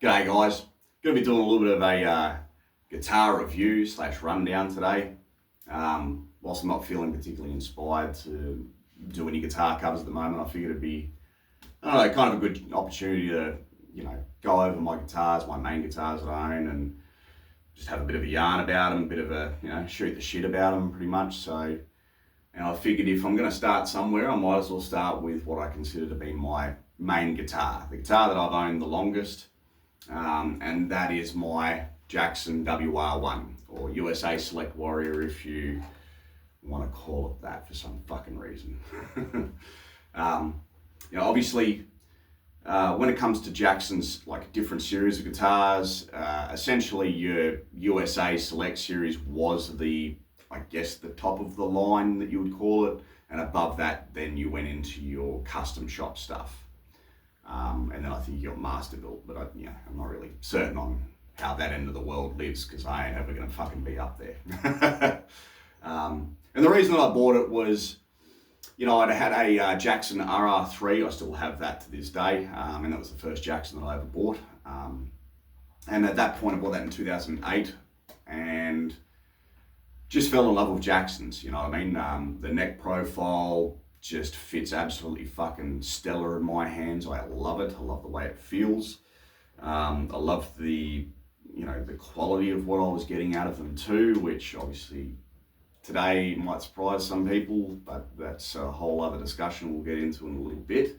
G'day guys, going to be doing a little bit of a guitar review / rundown today. Whilst I'm not feeling particularly inspired to do any guitar covers at the moment, I figured it'd be, I don't know, kind of a good opportunity to, go over my guitars, my main guitars that I own, and just have a bit of a yarn about them, a bit of a, shoot the shit about them pretty much. So, and I figured if I'm going to start somewhere, I might as well start with what I consider to be my main guitar, the guitar that I've owned the longest. And that is my Jackson WR1, or USA Select Warrior if you want to call it that for some fucking reason. Obviously, when it comes to Jackson's different series of guitars, essentially your USA Select series was the top of the line that you would call it, and above that then you went into your custom shop stuff. And then I think you got master built, but I'm not really certain on how that end of the world lives because I ain't ever gonna fucking be up there. And the reason that I bought it was, I'd had a Jackson RR3. I still have that to this day, and that was the first Jackson that I ever bought. And at that point, I bought that in 2008, and just fell in love with Jacksons. You know what I mean? The neck profile just fits absolutely fucking stellar in my hands. I love it. I love the way it feels. I love the quality of what I was getting out of them too, which obviously today might surprise some people, but that's a whole other discussion we'll get into in a little bit.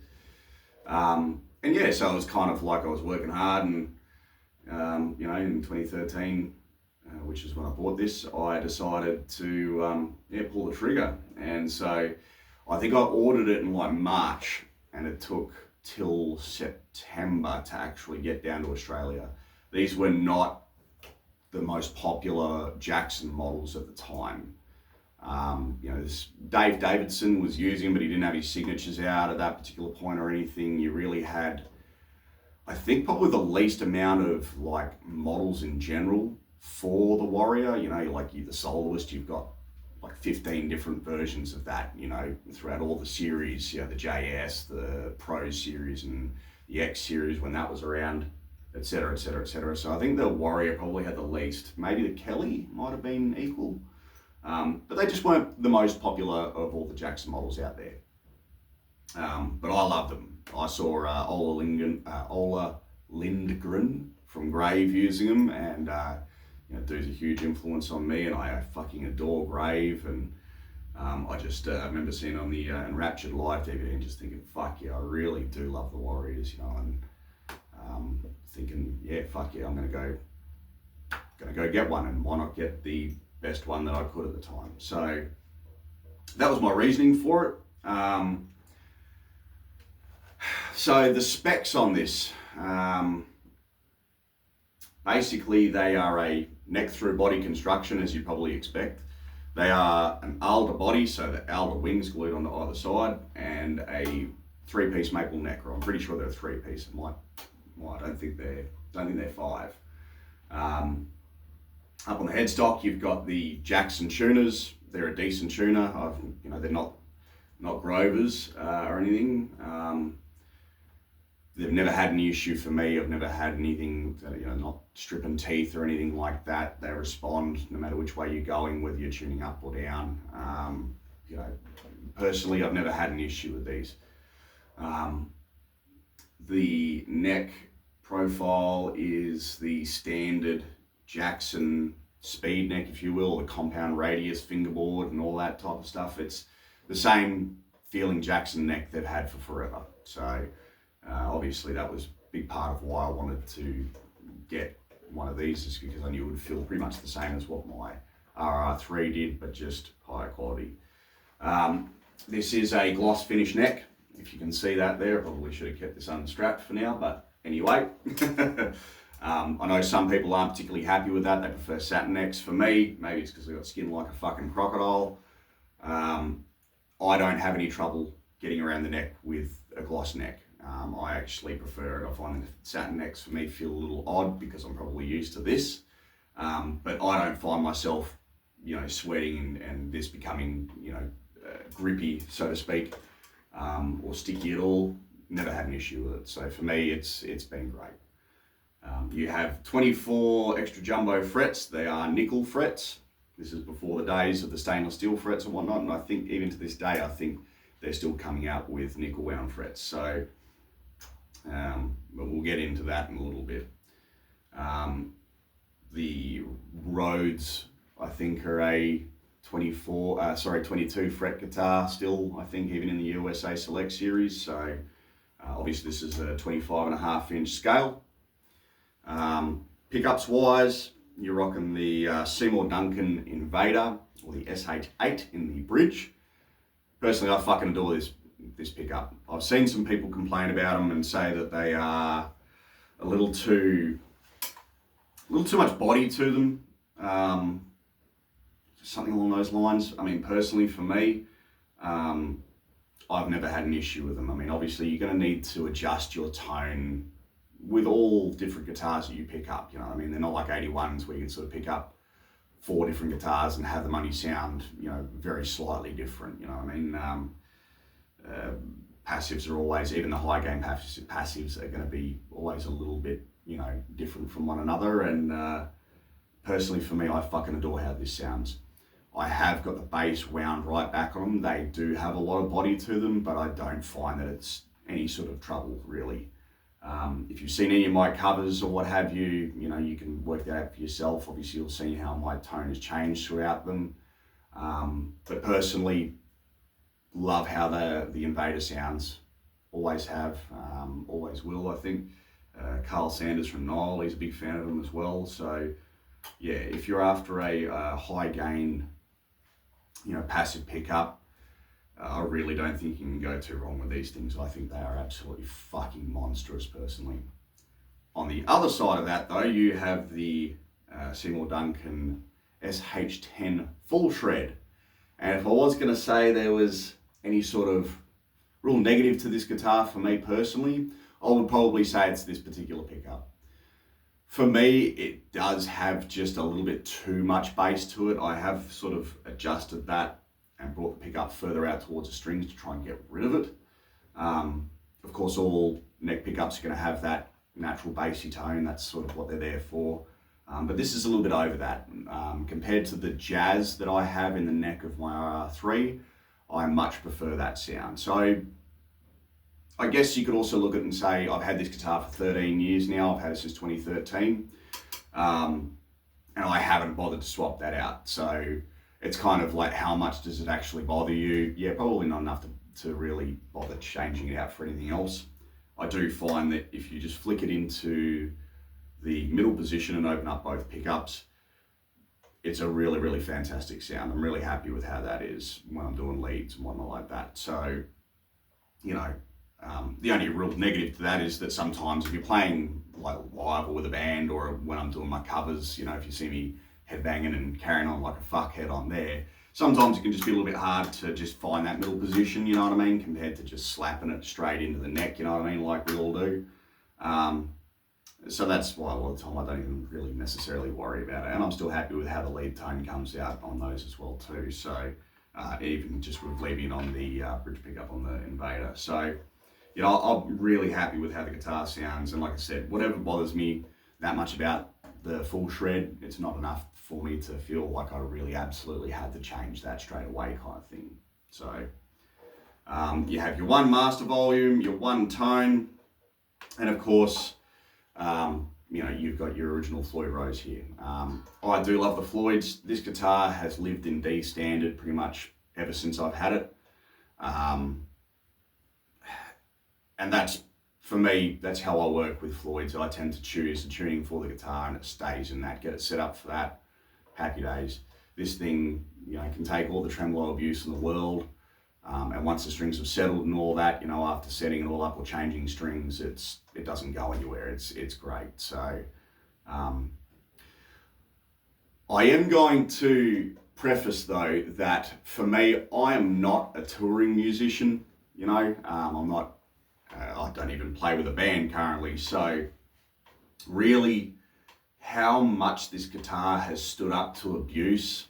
So it was kind of like I was working hard, and in 2013, which is when I bought this, I decided to pull the trigger. And so I think I ordered it in March, and it took till September to actually get down to Australia. These were not the most popular Jackson models at the time. This Dave Davidson was using them, but he didn't have his signatures out at that particular point or anything. You really had, I think, probably the least amount of models in general for the Warrior. You're the soloist, you've got 15 different versions of that, throughout all the series, the JS, the Pro series, and the X series when that was around, etc., etc., etc. So I think the Warrior probably had the least. Maybe the Kelly might have been equal, but they just weren't the most popular of all the Jackson models out there. But I loved them. I saw Ola Lindgren from Grave using them, and dude's a huge influence on me, and I fucking adore Grave. And I remember seeing on the Enraptured Live DVD and just thinking, fuck yeah, I really do love the Warriors, and thinking, yeah, fuck yeah, I'm gonna go get one, and why not get the best one that I could at the time. So that was my reasoning for it. So the specs on this, basically they are a neck through body construction, as you probably expect. They are an alder body, so the alder wings glued onto either side, and a 3-piece maple neck, or I'm pretty sure they're a 3-piece. I don't think they're 5. Up on the headstock, you've got the Jackson tuners. They're a decent tuner. They're not Grovers or anything. They've never had any issue for me. I've never had anything, not stripping teeth or anything like that. They respond no matter which way you're going, whether you're tuning up or down. Personally, I've never had an issue with these. The neck profile is the standard Jackson speed neck, if you will, the compound radius fingerboard and all that type of stuff. It's the same feeling Jackson neck they've had for forever. So obviously that was a big part of why I wanted to get one of these, is because I knew it would feel pretty much the same as what my RR3 did, but just higher quality. This is a gloss finish neck. If you can see that there, I probably should have kept this unstrapped for now, but anyway. I know some people aren't particularly happy with that. They prefer satin necks. For me, maybe it's because I've got skin like a fucking crocodile. I don't have any trouble getting around the neck with a gloss neck. I actually prefer it. I find the satin necks for me feel a little odd because I'm probably used to this. But I don't find myself, sweating and this becoming, grippy, so to speak, or sticky at all. Never had an issue with it. So for me, it's been great. You have 24 extra jumbo frets. They are nickel frets. This is before the days of the stainless steel frets and whatnot, and I think even to this day, I think they're still coming out with nickel wound frets. So, but we'll get into that in a little bit. The Rhodes, I think, are a 22 fret guitar still, I think, even in the USA Select series. So obviously this is a 25.5-inch scale. Pickups wise, you're rocking the Seymour Duncan Invader, or the SH8 in the bridge. Personally, I fucking adore this pickup. I've seen some people complain about them and say that they are a little too much body to them. Something along those lines. I mean, personally for me, I've never had an issue with them. I mean, obviously you're going to need to adjust your tone with all different guitars that you pick up, you know what I mean? They're not like 81s where you can sort of pick up 4 different guitars and have them only sound, you know, very slightly different, you know what I mean? Passives are always, even the high gain passives are going to be always a little bit, you know, different from one another. And personally for me, I fucking adore how this sounds. I have got the bass wound right back on them. They do have a lot of body to them, but I don't find that it's any sort of trouble really. If you've seen any of my covers or what have you, you know, you can work that out for yourself. Obviously you'll see how my tone has changed throughout them. But personally, love how the Invader sounds. Always have, always will, I think. Carl Sanders from Nile, he's a big fan of them as well. So yeah, if you're after a high gain, you know, passive pickup, I really don't think you can go too wrong with these things. I think they are absolutely fucking monstrous, personally. On the other side of that, though, you have the Seymour Duncan SH10 full shred. And if I was going to say there was any sort of real negative to this guitar for me personally, I would probably say it's this particular pickup. For me, it does have just a little bit too much bass to it. I have sort of adjusted that and brought the pickup further out towards the strings to try and get rid of it. Of course, all neck pickups are going to have that natural bassy tone. That's sort of what they're there for. But this is a little bit over that. Compared to the jazz that I have in the neck of my WR1, I much prefer that sound. So I guess you could also look at it and say, I've had this guitar for 13 years now. I've had it since 2013. And I haven't bothered to swap that out. So it's kind of like, how much does it actually bother you? Yeah, probably not enough to really bother changing it out for anything else. I do find that if you just flick it into the middle position and open up both pickups, it's a really, really fantastic sound. I'm really happy with how that is when I'm doing leads and whatnot like that. So, you know, the only real negative to that is that sometimes if you're playing like live or with a band, or when I'm doing my covers, you know, if you see me headbanging and carrying on like a fuckhead on there, sometimes it can just be a little bit hard to just find that middle position, you know what I mean, compared to just slapping it straight into the neck, you know what I mean, like we all do. So that's why a lot of the time I don't even really necessarily worry about it, and I'm still happy with how the lead tone comes out on those as well too. So even just with leaving on the bridge pickup on the Invader. So, you know, I'm really happy with how the guitar sounds, and like I said, whatever bothers me that much about the full shred, it's not enough for me to feel like I really absolutely had to change that straight away kind of thing. So you have your one master volume, your one tone, and of course, you know, you've got your original Floyd Rose here. I do love the Floyds. This guitar has lived in D standard pretty much ever since I've had it. And that's, for me, that's how I work with Floyds. I tend to choose the tuning for the guitar and it stays in that, get it set up for that, happy days. This thing, you know, can take all the tremolo abuse in the world. And once the strings have settled and all that, you know, after setting it all up or changing strings, it doesn't go anywhere. It's great. So I am going to preface though that for me, I am not a touring musician. You know, I'm not. I don't even play with a band currently. So really, how much this guitar has stood up to abuse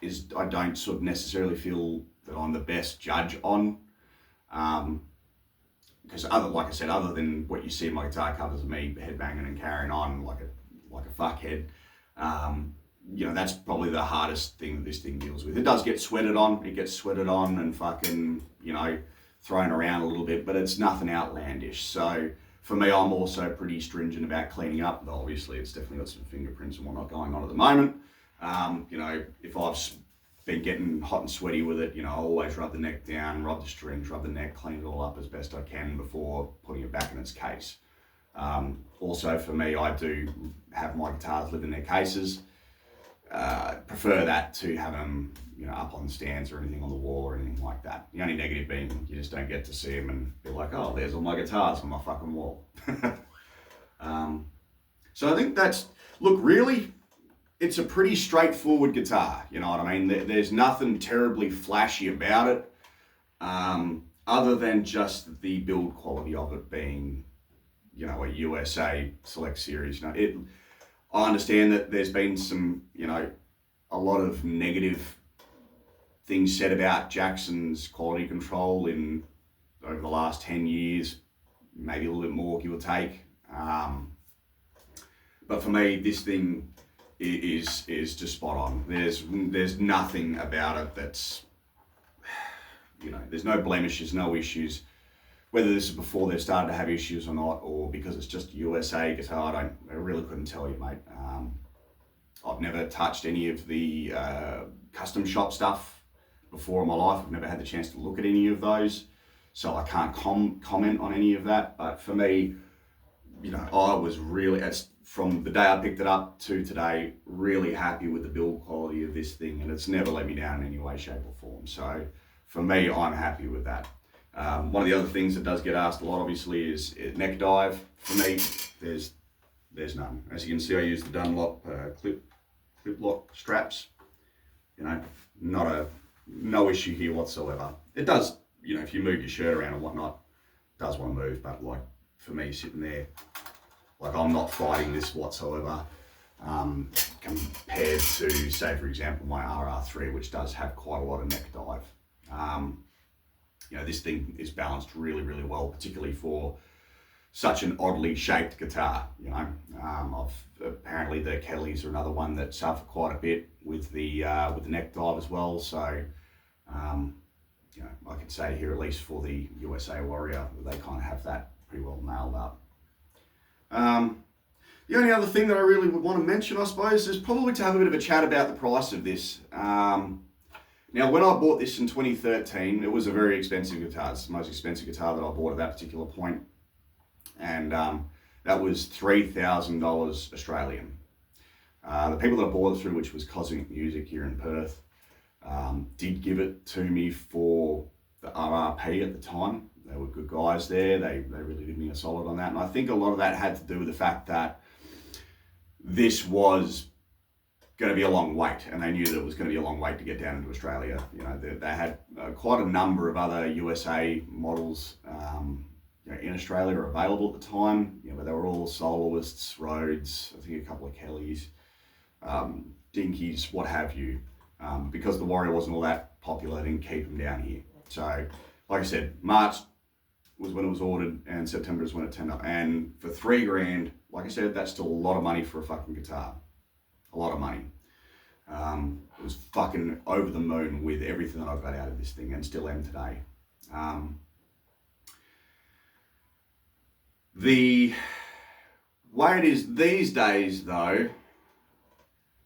is, I don't sort of necessarily feel that I'm the best judge on. because like I said, other than what you see in my guitar covers of me headbanging and carrying on like a fuckhead, that's probably the hardest thing that this thing deals with. It does get sweated on. It gets sweated on and fucking, thrown around a little bit, but it's nothing outlandish. So for me, I'm also pretty stringent about cleaning up. Though obviously, it's definitely got some fingerprints and whatnot going on at the moment. If I've been getting hot and sweaty with it, I always rub the neck down, rub the strings, rub the neck, clean it all up as best I can before putting it back in its case. Also for me, I do have my guitars live in their cases. Prefer that to have them, up on stands or anything on the wall or anything like that. The only negative being you just don't get to see them and be like, oh, there's all my guitars on my fucking wall. So I think really, it's a pretty straightforward guitar. You know what I mean? There's nothing terribly flashy about it, other than just the build quality of it being, a USA Select Series. I understand that there's been some, a lot of negative things said about Jackson's quality control over the last 10 years, maybe a little bit more, give or take. But for me, this thing is just spot on. There's nothing about it that's, there's no blemishes, no issues. Whether this is before they've started to have issues or not, or because it's just USA guitar, I really couldn't tell you, mate. I've never touched any of the custom shop stuff before in my life. I've never had the chance to look at any of those, so I can't comment on any of that. But for me, I was really, from the day I picked it up to today, really happy with the build quality of this thing, and it's never let me down in any way, shape or form. So for me, I'm happy with that. One of the other things that does get asked a lot, obviously, is neck dive. For me, there's none. As you can see, I use the Dunlop clip lock straps. No issue here whatsoever. It does, if you move your shirt around and whatnot, it does want to move. But for me, sitting there, I'm not fighting this whatsoever. Compared to, say, for example, my WR1, which does have quite a lot of neck dive. This thing is balanced really, really well, particularly for such an oddly shaped guitar. Apparently the Kellys are another one that suffer quite a bit with the neck dive as well. So, I could say here, at least for the USA Warrior, they kind of have that pretty well nailed up. The only other thing that I really would want to mention, I suppose, is probably to have a bit of a chat about the price of this. Now, when I bought this in 2013, it was a very expensive guitar. It's the most expensive guitar that I bought at that particular point. And that was $3,000 Australian. The people that I bought it through, which was Cosmic Music here in Perth, did give it to me for the RRP at the time. They were good guys there. They really did me a solid on that. And I think a lot of that had to do with the fact that this was going to be a long wait, and they knew that it was going to be a long wait to get down into Australia. They had quite a number of other USA models in Australia are available at the time, but they were all soloists, Rhodes, I think a couple of Kellys, Dinkies, what have you. Because the Warrior wasn't all that popular, they didn't keep them down here. So, like I said, March was when it was ordered, and September is when it turned up. And for $3,000, like I said, that's still a lot of money for a fucking guitar. A lot of money. It was fucking over the moon with everything that I've got out of this thing, and still am today. The way it is these days, though,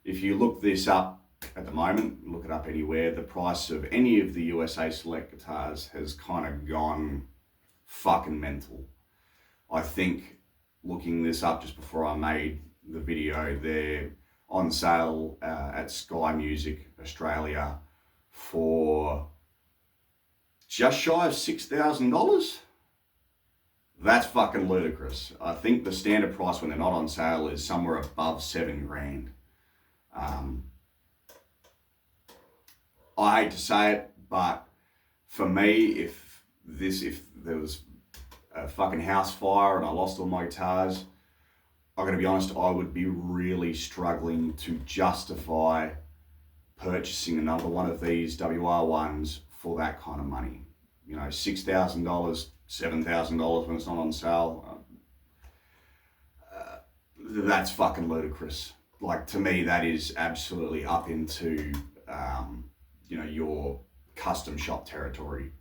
if you look this up at the moment, look it up anywhere, the price of any of the USA Select guitars has kind of gone fucking mental. I think, looking this up just before I made the video, they're on sale at Sky Music Australia for just shy of $6,000. That's fucking ludicrous. I think the standard price when they're not on sale is somewhere above $7,000. I hate to say it, but for me, if there was a fucking house fire and I lost all my guitars, I'm going to be honest, I would be really struggling to justify purchasing another one of these WR1s for that kind of money. $6,000 $7,000 when it's not on sale. That's fucking ludicrous. Like, to me, that is absolutely up into, your custom shop territory.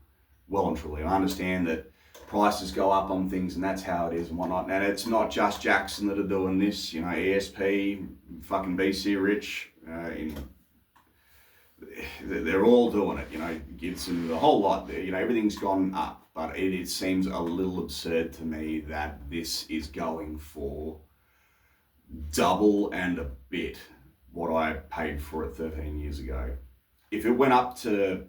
Well and truly. I understand that prices go up on things and that's how it is and whatnot. And it's not just Jackson that are doing this, ESP, fucking BC Rich, they're all doing it, Gibson, the whole lot, everything's gone up. But it seems a little absurd to me that this is going for double and a bit what I paid for it 13 years ago. If it went up to,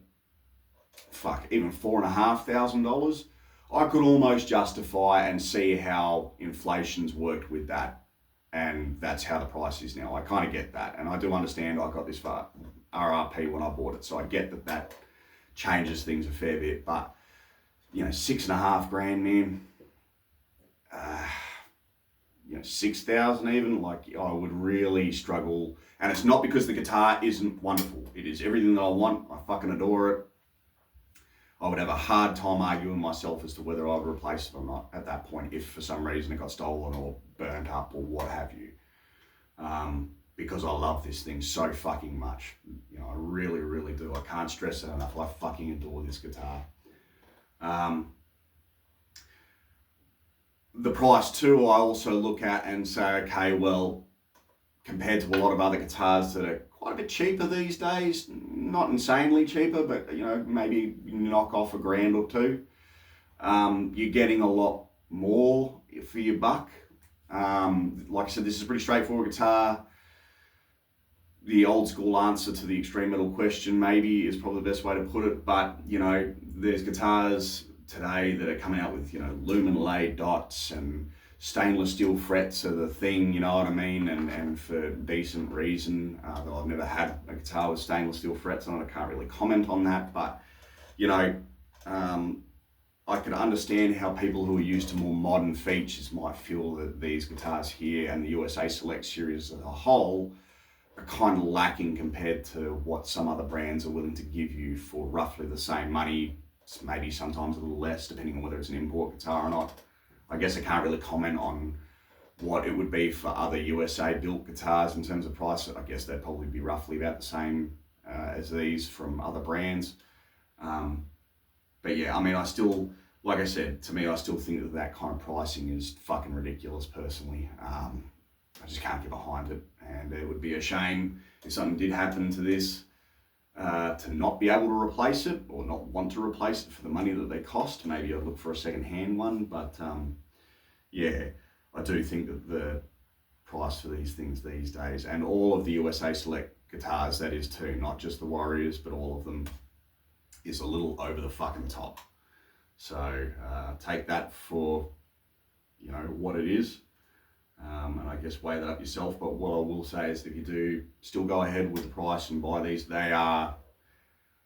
even $4,500, I could almost justify and see how inflation's worked with that. And that's how the price is now. I kind of get that. And I do understand I got this far RRP when I bought it. So I get that changes things a fair bit. But, $6,500, man. 6,000 even, I would really struggle. And it's not because the guitar isn't wonderful. It is everything that I want. I fucking adore it. I would have a hard time arguing myself as to whether I would replace it or not at that point if for some reason it got stolen or burnt up or what have you. Because I love this thing so fucking much. I really, really do. I can't stress it enough. I fucking adore this guitar. The price too, I also look at and say, okay, well, compared to a lot of other guitars that are quite a bit cheaper these days, not insanely cheaper, but maybe knock off $1,000 or $2,000. You're getting a lot more for your buck. Like I said, this is a pretty straightforward guitar. The old school answer to the extreme metal question maybe is probably the best way to put it, but there's guitars today that are coming out with lumen laid dots and stainless steel frets are the thing, you know what I mean, and for decent reason. Though I've never had a guitar with stainless steel frets on it, I can't really comment on that, but I can understand how people who are used to more modern features might feel that these guitars here and the USA Select series as a whole are kind of lacking compared to what some other brands are willing to give you for roughly the same money, maybe sometimes a little less, depending on whether it's an import guitar or not. I guess I can't really comment on what it would be for other USA built guitars in terms of price. I guess they'd probably be roughly about the same as these from other brands. But yeah, I still, like I said, to me, I still think that kind of pricing is fucking ridiculous personally. I just can't get behind it. And it would be a shame if something did happen to this, to not be able to replace it or not want to replace it for the money that they cost. Maybe I'd look for a second-hand one, but yeah, I do think that the price for these things these days, and all of the USA Select guitars, that is too, not just the Warriors, but all of them, is a little over the fucking top. So take that for, what it is. And I guess weigh that up yourself. But what I will say is that if you do still go ahead with the price and buy these, they are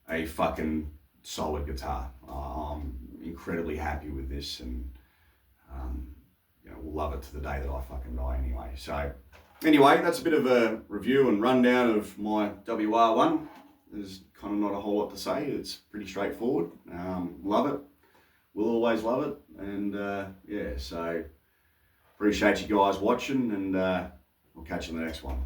a fucking solid guitar. I'm incredibly happy with this, and we'll love it to the day that I fucking die anyway. So anyway, that's a bit of a review and rundown of my WR1. There's kind of not a whole lot to say. It's pretty straightforward. Love it. Will always love it. And yeah, so appreciate you guys watching, and we'll catch you in the next one.